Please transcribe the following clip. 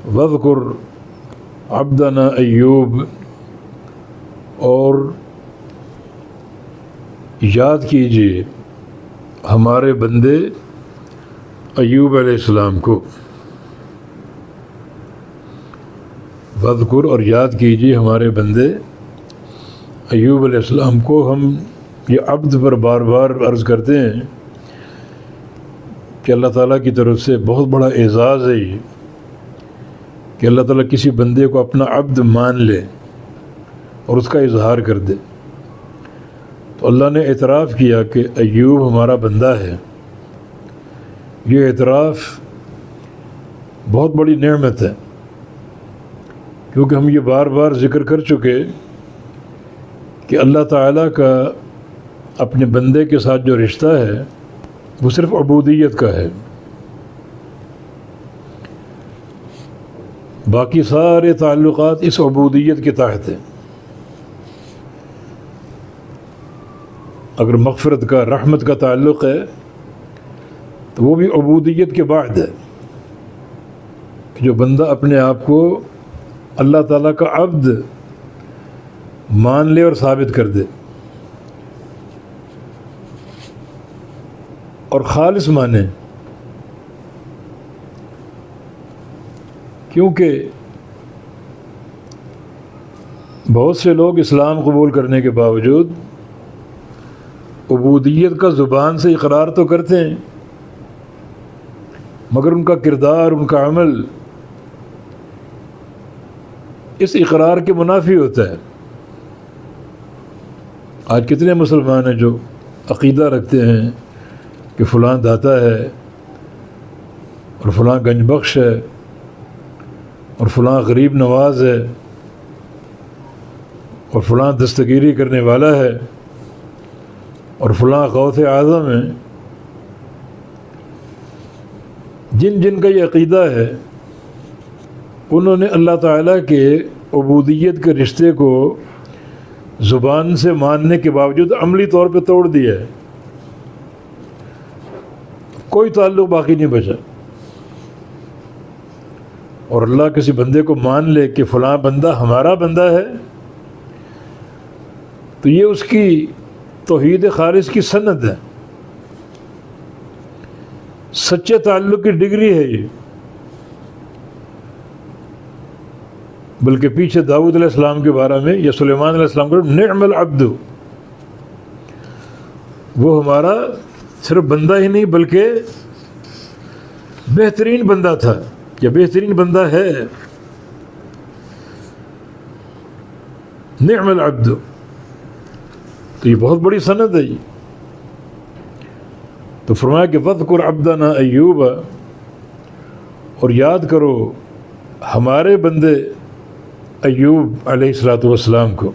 وذکر عبدنا ایوب، اور یاد کیجیے ہمارے بندے ایوب علیہ السلام کو. وذکر، اور یاد کیجیے ہمارے بندے ایوب علیہ السلام کو. ہم یہ عبد پر بار بار عرض کرتے ہیں کہ اللہ تعالیٰ کی طرف سے بہت بڑا اعزاز ہے یہ کہ اللہ تعالیٰ کسی بندے کو اپنا عبد مان لے اور اس کا اظہار کر دے. تو اللہ نے اعتراف کیا کہ ایوب ہمارا بندہ ہے. یہ اعتراف بہت بڑی نعمت ہے، کیونکہ ہم یہ بار بار ذکر کر چکے کہ اللہ تعالیٰ کا اپنے بندے کے ساتھ جو رشتہ ہے وہ صرف عبودیت کا ہے. باقی سارے تعلقات اس عبودیت کے تحت ہیں. اگر مغفرت کا، رحمت کا تعلق ہے تو وہ بھی عبودیت کے بعد ہے کہ جو بندہ اپنے آپ کو اللہ تعالیٰ کا عبد مان لے اور ثابت کر دے اور خالص مانے. کیونکہ بہت سے لوگ اسلام قبول کرنے کے باوجود عبودیت کا زبان سے اقرار تو کرتے ہیں، مگر ان کا کردار، ان کا عمل اس اقرار کے منافی ہوتا ہے. آج کتنے مسلمان ہیں جو عقیدہ رکھتے ہیں کہ فلاں داتا ہے اور فلاں گنج بخش ہے اور فلاں غریب نواز ہے اور فلاں دستگیری کرنے والا ہے اور فلاں غوث اعظم ہے. جن جن کا یہ عقیدہ ہے انہوں نے اللہ تعالیٰ کے عبودیت کے رشتے کو زبان سے ماننے کے باوجود عملی طور پہ توڑ دیا ہے. کوئی تعلق باقی نہیں بچا. اور اللہ کسی بندے کو مان لے کہ فلاں بندہ ہمارا بندہ ہے تو یہ اس کی توحید خالص کی سند ہے، سچے تعلق کی ڈگری ہے یہ. بلکہ پیچھے داؤد علیہ السلام کے بارے میں یا سلیمان علیہ السلام کے نعم العبد، وہ ہمارا صرف بندہ ہی نہیں بلکہ بہترین بندہ تھا یا بہترین بندہ ہے. نعم العبد، تو یہ بہت بڑی سند ہے یہ. تو فرمایا کہ وذکر عبدنا ایوب، اور یاد کرو ہمارے بندے ایوب علیہ الصلوۃ والسلام کو.